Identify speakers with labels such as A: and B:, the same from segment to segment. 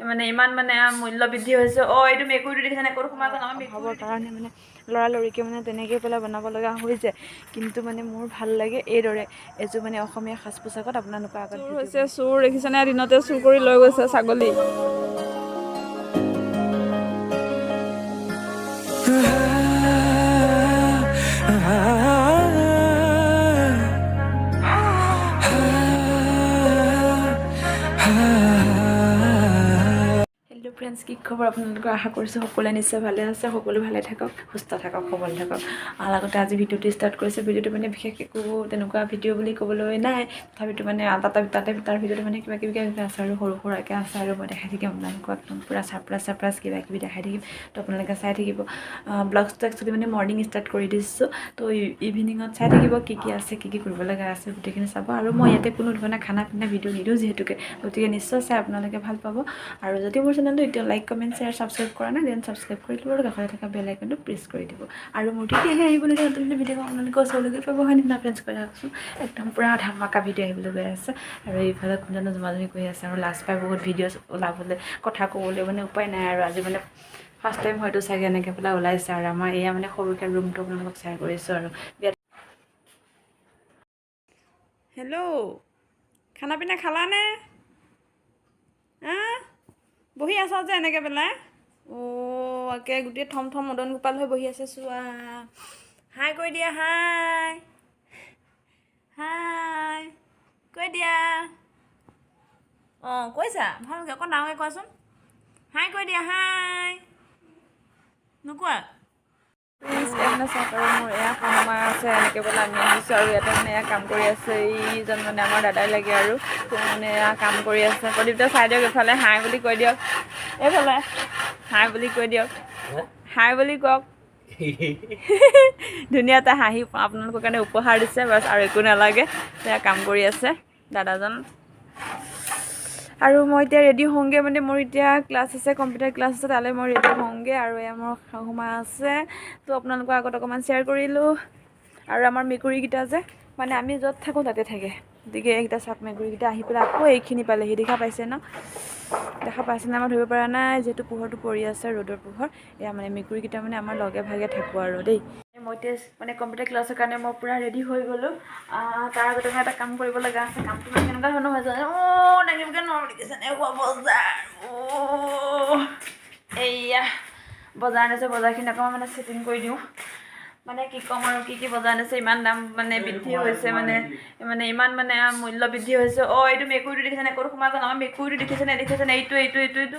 A: মানে ইমান মানে মূল্য বৃদ্ধি হৈছে এইটো মেকুৰীটো দেখিছেনে ক'ত সোমাই গ'ল আমাৰ মেকুৰীৰ কাৰণে মানে লৰালৰিকে মানে তেনেকৈ পেলাই বনাব লগা হৈছে কিন্তু মানে মোৰ ভাল লাগে এইদৰে এযোৰ মানে অসমীয়া সাজ পোছাকত আপোনালোকৰ আগত চোৰ হৈছে চোৰ দেখিছেনে দিনতে চুৰ কৰি লৈ গৈছে ছাগলী হেল্ল' ফ্ৰেণ্ডছ কি খবৰ আপোনালোকৰ আশা কৰিছোঁ সকলোৱে নিশ্চয় ভালে আছে সকলো ভালে থাকক সুস্থ থাকক সবল থাকক আগতে আজি ভিডিঅ'টো ষ্টাৰ্ট কৰিছে ভিডিঅ'টো মানে বিশেষ একো তেনেকুৱা ভিডিঅ' বুলি ক'বলৈ নাই তথাপিতো মানে তাৰ ভিডিঅ'টো মানে কিবা কিবি আছে আৰু সৰু সুৰাকৈ আছে আৰু মই দেখাই থাকিম আপোনালোকক একদম পূৰা ছাৰপ্ৰাইজ কিবা কিবি দেখাই থাকিম তো আপোনালোকে চাই থাকিব ব্লগছটো একচুৱেলি মানে মৰ্ণিং ষ্টাৰ্ট কৰি দিছোঁ তো ইভিনিঙত চাই থাকিব কি আছে কি কৰিব লগা আছে গোটেইখিনি চাব আৰু মই ইয়াতে কোনো ধৰণৰ খানা পিনা ভিডিঅ' নিদিওঁ যিহেতুকে গতিকে নিশ্চয় চাই আপোনালোকে ভাল পাব আৰু যদি মোৰ চেনেলটো এতিয়া লাইক কমেণ্ট শ্বেয়াৰ ছাবস্ক্ৰাইব কৰা নাই দেন ছাবস্ক্ৰাইব কৰি দিব আৰু কাষতে থকা বেল আইকনটো প্ৰেছ কৰি দিব আৰু মোৰ তেতিয়াহে আহিবলগীয়া নতুন ভিডিঅ' আপোনালোকৰ ওচৰলৈকে পাব হয় নিচিনা ফ্ৰেণ্ডছ কৰি থাকচোন একদম পূৰা ধামাকা ভিডিঅ' আহিবলৈ গৈ আছে আৰু এইফালে কোনজনে জমাজমি কৰি আছে আৰু লাষ্ট পাই বহুত ভিডিঅ' ওলাবলৈ কথা ক'বলৈ মানে উপায় নাই আৰু আজি মানে ফাৰ্ষ্ট টাইম হয়তো চাগে এনেকৈ পেলাই ওলাইছে আৰু আমাৰ এয়া মানে সৰুকৈ ৰুমটো আপোনালোকক শ্বেয়াৰ কৰিছোঁ আৰু হেল্ল' খানা পিনা খালানে বহি আছা যে এনেকৈ পেলাই একে গোটেই থম মদন গোপাল হৈ বহি আছে চোৱা হাই কৈ দিয়া হাই হাই কৈ দিয়া কৈছা ভালকৈ অকণ ডাঙৰকৈ কোৱাচোন হাই কৈ দিয়া হাই নোকোৱা প্লিজ মানে চাওক আৰু মোৰ এয়া শাহুমা আছে এনেকৈ পেলাই আমি আহিছোঁ আৰু ইয়াতে মানে এয়া কাম কৰি আছে এইজন মানে আমাৰ দাদাই লাগে আৰু মানে এয়া কাম কৰি আছে প্ৰদীপ্ত চাই দিয়ক এইফালে হাই বুলি কৈ দিয়ক এইফালে হাই বুলি কৈ দিয়ক হাই বুলি কওক ধুনীয়া এটা হাঁহি আপোনালোকৰ কাৰণে উপহাৰ দিছে বাছ আৰু একো নালাগে এয়া কাম কৰি আছে দাদাজন আৰু মই এতিয়া ৰেডি হওঁগৈ মানে মোৰ এতিয়া ক্লাছ আছে কম্পিউটাৰ ক্লাছ আছে তালৈ মই ৰেডি হওঁগৈ আৰু এয়া মোৰ শাহুমা আছে তো আপোনালোকৰ আগত অকণমান শ্বেয়াৰ কৰিলোঁ আৰু আমাৰ মেকুৰীকেইটা যে মানে আমি য'ত থাকোঁ তাতে থাকে গতিকে এইকেইটা চাওক মেকুৰীকেইটা আহি পেলাই আকৌ এইখিনি পালেহি দেখা পাইছে ন দেখা পাইছেনে আমাৰ ধৰিব পৰা নাই যিহেতু পোহৰটো পৰি আছে ৰ'দৰ পোহৰ এয়া মানে মেকুৰীকেইটা মানে আমাৰ লগে ভাগে থাকোঁ আৰু দেই মই এতিয়া মানে কম্পিউটাৰ ক্লাছৰ কাৰণে মই পূৰা ৰেডি হৈ গ'লোঁ তাৰ আগতে মই এটা কাম কৰিব লগা আছে কামটো মানে কেনেকুৱা ধৰণৰ হৈ যায় দাঙিবগৈ নোৱাৰোঁ দেখিছেনে বজাৰ এইয়া বজাৰ আনিছে বজাৰখিনি অকণমান মানে ছেটিং কৰি দিওঁ মানে কি ক'ম আৰু কি বজাৰ আনিছে ইমান দাম মানে বৃদ্ধি হৈছে মানে ইমান মানে মূল্য বৃদ্ধি হৈছে এইটো মেকুৰীটো দেখিছেনে ক'ত সোমাই গ'ল আমাৰ মেকুৰীটো দেখিছেনে এইটো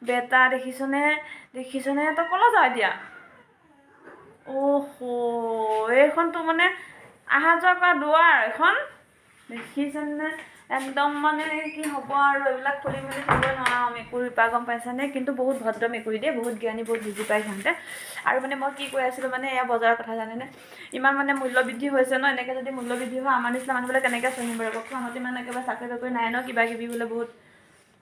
A: বেটা দেখিছনে তই ক'লৈ যাৱ এতিয়া এইখনতো মানে অহা যোৱা কৰা দুৱাৰ এখন দেখিছেনে একদম মানে কি হ'ব আৰু এইবিলাক খুলি মেলি থ'ব নোৱাৰোঁ মেকুৰীৰ পৰা গম পাইছানে কিন্তু বহুত ভদ্ৰ মেকুৰী দেই বহুত জ্ঞানী বহুত বুজি পায় সিহঁতে আৰু মানে মই কি কৈ আছিলোঁ মানে এয়া বজাৰৰ কথা জানেনে ইমান মানে মূল্য বৃদ্ধি হৈছে ন এনেকৈ যদি মূল্য বৃদ্ধি হয় আমাৰ নিচিনা মানুহবিলাক কেনেকৈ চলিম বাৰু কওকচোন আমাৰতো ইমান একেবাৰে চাকৰি বাকৰি নাই ন কিবা কিবি বোলে বহুত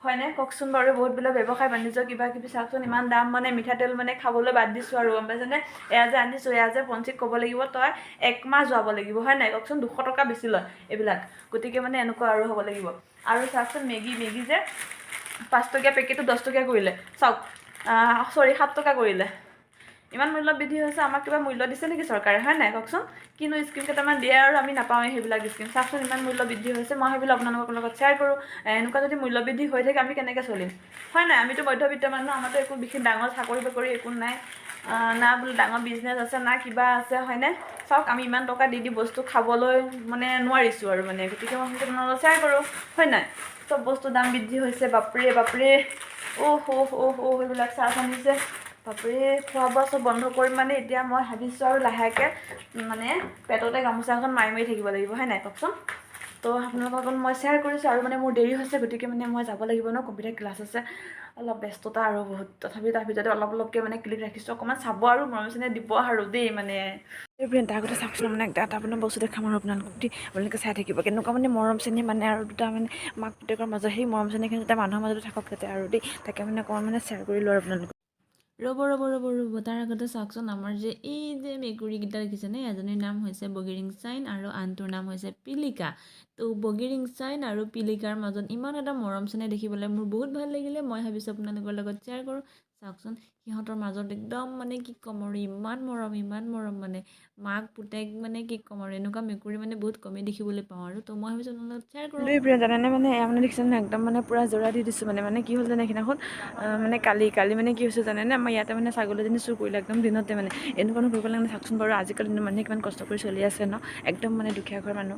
A: হয়নে কওকচোন বাৰু বহুত বোলে ব্যৱসায় বাণিজ্য কিবা কিবি চাওকচোন ইমান দাম মানে মিঠাতেল মানে খাবলৈ বাদ দিছোঁ আৰু গম পাইছেনে এয়া যে আনিছোঁ এয়া যে পঞ্চীক ক'ব লাগিব তই 1 মাহ যোৱাব লাগিব হয় নাই কওকচোন 200 টকা বেছি লয় এইবিলাক গতিকে মানে এনেকুৱা আৰু হ'ব লাগিব আৰু চাওকচোন মেগী যে 5 টকীয়া পেকেটটো 10 টকীয়া কৰিলে চাওক 7 টকা কৰিলে ইমান মূল্য বৃদ্ধি হৈছে আমাক কিবা মূল্য দিছে নেকি চৰকাৰে হয় নাই কওকচোন কিন্তু স্কিম কেইটামান দিয়ে আৰু আমি নাপাওঁৱেই সেইবিলাক স্কিম চাওকচোন ইমান মূল্য বৃদ্ধি হৈছে মই সেইবিলাক আপোনালোকৰ লগত শ্বেয়াৰ কৰোঁ এনেকুৱা যদি মূল্য বৃদ্ধি হৈ থাকে আমি কেনেকৈ চলিম হয় নাই আমিতো মধ্যবিত্ত মানুহ আমাৰতো একো বিশেষ ডাঙৰ চাকৰি বাকৰি একো নাই না বোলে ডাঙৰ বিজনেছ আছে না কিবা আছে হয়নে চাওক আমি ইমান টকা দি বস্তু খাবলৈ মানে নোৱাৰিছোঁ আৰু মানে গতিকে মই সেইটো আপোনালোকক শ্বেয়াৰ কৰোঁ হয় নাই চব বস্তু দাম বৃদ্ধি হৈছে বাপৰে সেইবিলাক চাহ আনিছে বাপৰে খোৱা বোৱা চব বন্ধ কৰিম মানে এতিয়া মই ভাবিছোঁ আৰু লাহেকৈ মানে পেটতে গামোচা এখন মাৰি থাকিব লাগিব হয় নাই কওকচোন তো আপোনালোকৰ লগত মই শ্বেয়াৰ কৰিছোঁ আৰু মানে মোৰ দেৰি হৈছে গতিকে মানে মই যাব লাগিব ন কম্পিউটাৰ ক্লাছ আছে অলপ ব্যস্ততা আৰু বহুত তথাপি তাৰ ভিতৰতে অলপকৈ মানে ক্লিপ ৰাখিছোঁ অকণমান চাব আৰু মৰম চেনেহ দিব আৰু দেই মানে তাৰ আগতে চাওকচোন মানে এটা আপোনাৰ বস্তু দেখাম আৰু আপোনালোকে চাই থাকিব কেনেকুৱা মানে মৰম চেনেহ মানে আৰু দুটা মানে মাক পুতেকৰ মাজত সেই মৰম চেনেহখিনি যাতে মানুহৰ মাজতে থাকক যাতে আৰু দেই তাকে মানে অকণমান মানে শ্বেয়াৰ কৰিলোঁ আৰু আপোনালোকক ৰ'ব তাৰ আগতে চাওকচোন আমাৰ যে এই যে মেকুৰীকেইটা দেখিছেনে এজনীৰ নাম হৈছে বগীৰিং চাইন আৰু আনটোৰ নাম হৈছে পিলিকা
B: তো বগী ৰিংচাইন আৰু পিলিকাৰ মাজত ইমান এটা মৰম চেনেহ দেখিবলৈ মোৰ বহুত ভাল লাগিলে। মই ভাবিছোঁ আপোনালোকৰ লগত শ্বেয়াৰ কৰোঁ। চাওকচোন সিহঁতৰ মাজত একদম মানে কি ক'ম আৰু ইমান মৰম মানে মাক পুতেক মানে কি ক'ম আৰু এনেকুৱা মেকুৰী মানে বহুত কমেই দেখিবলৈ পাওঁ আৰু। তো মই ভাবিছোঁ আপোনালোকক শ্বেয়াৰ কৰোঁ।
A: দুই প্ৰিয় জানেনে মানে এয়া মানে দেখিছে নহয় একদম মানে পূৰা জোৰা দি দিছোঁ মানে কি হ'ল জানে সেইদিনাখন মানে কালি মানে কি হৈছে জানেনে আমাৰ ইয়াতে মানে ছাগলীজনী চুৰ কৰিলে একদম দিনতে মানে এনেকুৱানো কৰিব লাগে মানে চাওকচোন বাৰু আজিকালি মানুহে কিমান কষ্ট কৰি চলি আছে ন একদম মানে দুখীয়া ঘৰৰ মানুহ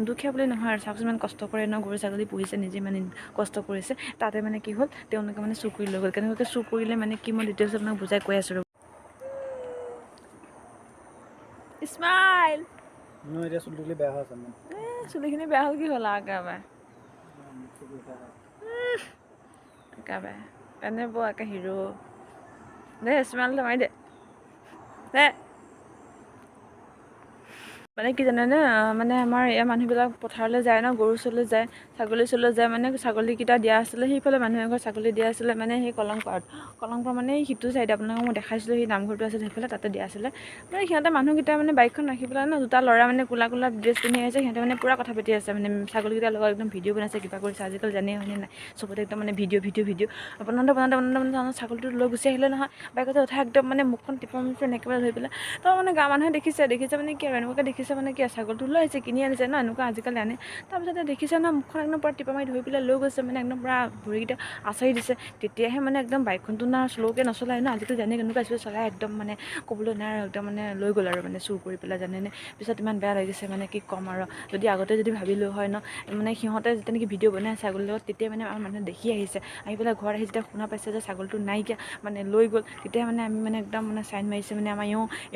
A: দুখীয়া বুলি নহয় আৰু চাওকচোন ইমান কষ্ট কৰে ন গৰু ছাগলী পুহিছে নিজে মানে কষ্ট কৰিছে তাতে মানে কি হ'ল তেওঁলোকে মানে চুৰ কৰি লৈ গ'ল কেনেকুৱাকৈ চুৰ কৰিলে মানে কি মই ডিটেইলছ আপোনাক বুজাই কৈ আছোঁ স্মাইল এতিয়া চুলিখিনি বেয়া হৈ আছে চুলিখিনি বেয়া হ'ল কি হ'ল একেবাৰে একেবাৰে এনে বৰ একে হিৰো দে স্মাইলটো মাৰি দে মানে কি জানেনে মানে আমাৰ ইয়াৰ মানুহবিলাক পথাৰলৈ যায় ন গৰু ওচৰলৈ যায় ছাগলী ওচৰলৈ যায় মানে ছাগলীকেইটা দিয়া আছিলে সেইফালে মানুহ এঘৰ ছাগলী দিয়া আছিলে মানে সেই কলংপাৰত মানে সিটো চাইডে আপোনালোকক মই দেখাইছিলোঁ সেই নামঘৰটো আছিলে সেইফালে তাতে দিয়া আছিলে মানে সিহঁতে মানুহকেইটা মানে বাইকখন ৰাখি পেলাই ন দুটা ল'ৰা মানে কোলা ড্ৰেছ পিন্ধি আহিছে সিহঁতে মানে পুৰা কথা পাতি আছে মানে ছাগলীকেইটাৰ লগত একদম ভিডিঅ' বনাইছে কিবা কৰিছে আজিকালি জানেই হয়নে নাই চবতে একদম মানে ভিডিঅ' বনাওঁতে ছাগলীটো লৈ গুচি আহিলে নহয় বাইকতে উঠাই একদম মানে মুখখন টিপা একেবাৰে ধৰি পেলাই তো মানে গাঁৱৰ মানুহে দেখিছে মানে কি আৰু এনেকুৱাকৈ দেখিছে মানে কি ছাগলটো লৈ আহিছে কিনি আনিছে ন এনেকুৱা আজিকালি আনে তাৰপিছতে দেখিছে ন মুখখন একদম পূৰা টিপা মাৰি ধৰি পেলাই লৈ গৈছে মানে একদম পূৰা ভৰিকেইটা আঁচৰি দিছে তেতিয়াহে মানে একদম বাইকখনটো না শ্ল'কৈ নচলাই ন আজিকালি জানে কেনেকুৱা স্পীড চলাই একদম মানে ক'বলৈ নাই আৰু একদম মানে লৈ গ'ল আৰু মানে চুৰ কৰি পেলাই জানেনে পিছত ইমান বেয়া লাগিছে মানে কি ক'ম আৰু যদি আগতে যদি ভাবিলোঁ হয় ন মানে সিহঁতে যেতিয়া নেকি ভিডিঅ' বনাই ছাগলীৰ লগত তেতিয়া মানে আমাৰ মানুহে দেখি আহিছে আহি পেলাই ঘৰত আহি যেতিয়া শুনা পাইছে যে ছাগলীটো নাইকিয়া মানে লৈ গ'ল তেতিয়া মানে আমি মানে একদম মানে চাইন মাৰিছে মানে আমাৰ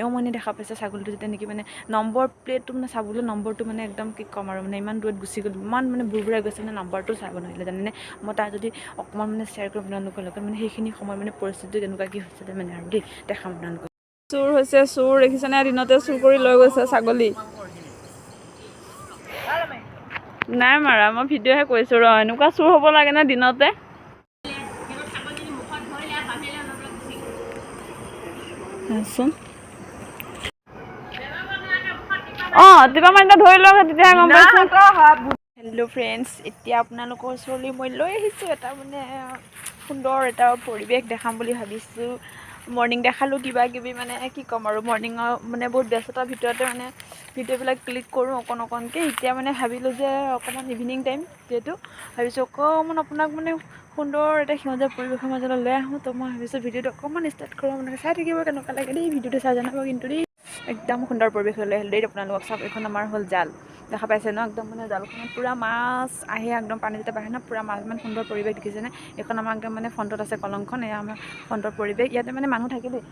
A: এওঁ মানে দেখা পাইছে ছাগলীটো যেতিয়া নেকি মানে নম্বৰ প্লেটটো মানে চাবলৈ নম্বৰটো মানে একদম কি ক'ম আৰু মানে ইমান দূৰত গুচি গ'ল ইমান মানে বুৰবুৰাই গৈছে মানে নম্বৰটো চাব নোৱাৰিলে জানেনে মই তাৰ যদি অকণমান মানে শ্বেয়াৰ কৰোঁ আপোনালোকৰ লগত মানে সেইখিনি সময় মানে পৰিস্থিতি কেনেকুৱা কি হৈছিলে মানে আৰু দেই দেখাম আপোনালোকক চুৰ হৈছে চুৰ দেখিছেনে দিনতে চুৰ কৰি লৈ গৈছে ছাগলী নাই মাৰা মই ভিডিঅ'হে কৰিছোঁ ৰ এনেকুৱা চুৰ হ'ব লাগে নে দিনতে তিপা মাৰিলে ধৰি লওক তেতিয়া গম পাইছোঁ হেল্ল' ফ্ৰেণ্ডছ এতিয়া আপোনালোকৰ ওচৰলৈ মই লৈ আহিছোঁ এটা মানে সুন্দৰ এটা পৰিৱেশ দেখাম বুলি ভাবিছোঁ মৰ্ণিং দেখালোঁ কিবা কিবি মানে কি ক'ম আৰু মৰ্ণিঙৰ মানে বহুত ব্যস্ততাৰ ভিতৰতে মানে ভিডিঅ'বিলাক ক্লিক কৰোঁ অকণকৈ এতিয়া মানে ভাবিলোঁ যে অকণমান ইভিনিং টাইম যিহেতু ভাবিছোঁ অকণমান আপোনাক মানে সুন্দৰ এটা সেউজীয়া পৰিৱেশৰ মাজলৈ লৈ আহোঁ তো মই ভাবিছোঁ ভিডিঅ'টো অকণমান ষ্টাৰ্ট কৰোঁ মানে চাই থাকিব কেনেকুৱা লাগে দেই ভিডিঅ'টো চাই জনাব কিন্তু দেই একদম সুন্দৰ পৰিৱেশ লৈ আহিলোঁ দেই আপোনালোকক চাওক এইখন আমাৰ হ'ল জাল দেখা পাইছে ন একদম মানে জালখনত পূৰা মাছ আহে একদম পানী যেতিয়া বাঢ়ে ন পূৰা মাছ ইমান সুন্দৰ পৰিৱেশ দেখিছেনে এইখন আমাৰ একদম মানে ফ্ৰণ্টত আছে কলংখন এয়া আমাৰ ফ্ৰণ্টৰ পৰিৱেশ ইয়াতে মানে মানুহ থাকে দেই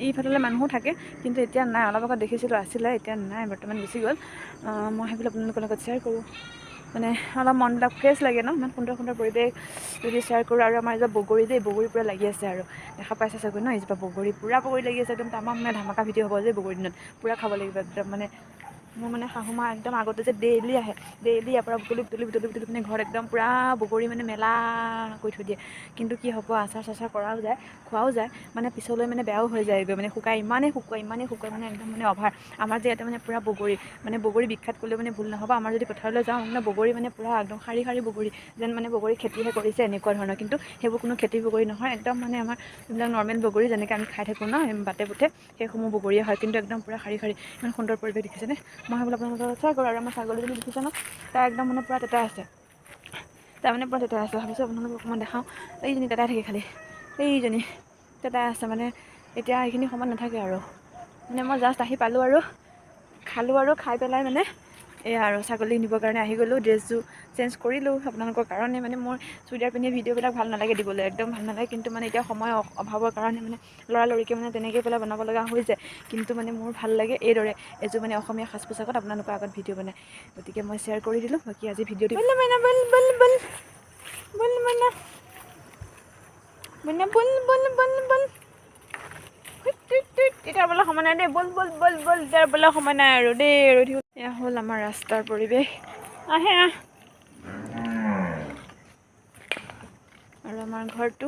A: ইফালে মানুহো থাকে কিন্তু এতিয়া নাই অলপ আগত দেখিছিলোঁ আছিলে এতিয়া নাই বৰ্তমান গুচি গ'ল মই সেইবিলাক আপোনালোকৰ লগত শ্বেয়াৰ কৰোঁ মানে অলপ মনবিলাক ফ্ৰেছ লাগে ন ইমান সুন্দৰ পৰিৱেশ যদি শ্বেয়াৰ কৰোঁ আৰু আমাৰ যে বগৰী পূৰা লাগি আছে আৰু দেখা পাইছে চাগৈ ন এইজোপা বগৰী পূৰা বগৰী লাগি আছে একদম তামাম মানে ধামাকা ভিডিঅ' হ'ব যে বগৰী দিনত পূৰা খাব লাগিব একদম মানে মোৰ মানে শাহুমা একদম আগতে যে ডেইলি আহে ডেইলি ইয়াৰ পৰা বুটলি পিনে ঘৰত একদম পূৰা বগৰী মানে মেলা কৰি থৈ দিয়ে কিন্তু কি হ'ব আচাৰ চাচাৰ কৰাও যায় খোৱাও যায় মানে পিছলৈ মানে বেয়াও হৈ যায়গৈ মানে ইমানেই শুকুৱাই মানে একদম মানে অভাৰ আমাৰ যে ইয়াতে মানে পূৰা বগৰী বিখ্যাত কৰিলে মানে ভুল নহ'ব আমাৰ যদি পথাৰলৈ যাওঁ মানে বগৰী মানে পূৰা একদম শাৰী বগৰী যেন মানে বগৰী খেতিহে কৰিছে এনেকুৱা ধৰণৰ কিন্তু সেইবোৰ কোনো খেতি বগৰী নহয় একদম মানে আমাৰ যিবিলাক নৰ্মেল বগৰী যেনেকৈ আমি খাই থাকোঁ ন বাটে পথে সেইসমূহ বগৰীয়ে হয় কিন্তু একদম পূৰা শাৰী ইমান সুন্দৰ পৰিৱেশ দেখিছেনে মই ভাবিলোঁ আপোনালোকৰ শ্বেয়াৰ কৰোঁ আৰু আমাৰ ছাগলীজনী দেখিছে ন তাই একদম মানে পূৰা তেতাই আছে ভাবিছোঁ আপোনালোকক অকণমান দেখাওঁ এইজনী তেতাই থাকে খালি এইজনী তেতাই আছে মানে এতিয়া এইখিনি সময়ত নাথাকে আৰু মানে মই জাষ্ট আহি পালোঁ আৰু খালোঁ আৰু খাই পেলাই মানে এয়া আৰু ছাগলী নিবৰ কাৰণে আহি গ'লোঁ ড্ৰেছযোৰ চেঞ্জ কৰিলোঁ আপোনালোকৰ কাৰণে মানে মোৰ চুইদাৰ পিন্ধি ভিডিঅ'বিলাক ভাল নালাগে দিবলৈ একদম ভাল নালাগে কিন্তু মানে এতিয়া সময় অভাৱৰ কাৰণে মানে লৰালৰিকৈ মানে তেনেকৈ পেলাই বনাব লগা হৈ যায় কিন্তু মানে মোৰ ভাল লাগে এইদৰে এযোৰ মানে অসমীয়া সাজ পোছাকত আপোনালোকৰ আগত ভিডিঅ' বনাই গতিকে মই শ্বেয়াৰ কৰি দিলোঁ বাকী আজি ভিডিঅ'টো এতিয়া বোলে সময় নাই দেই বল এতিয়া বোলে সময় নাই আৰু দেই ৰৈ থাকিব এয়া হ'ল আমাৰ ৰাস্তাৰ পৰিৱেশ আহে আৰু আমাৰ ঘৰটো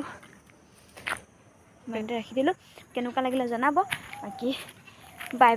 A: ৰাখি দিলোঁ কেনেকুৱা লাগিলে জনাব বাকী বাই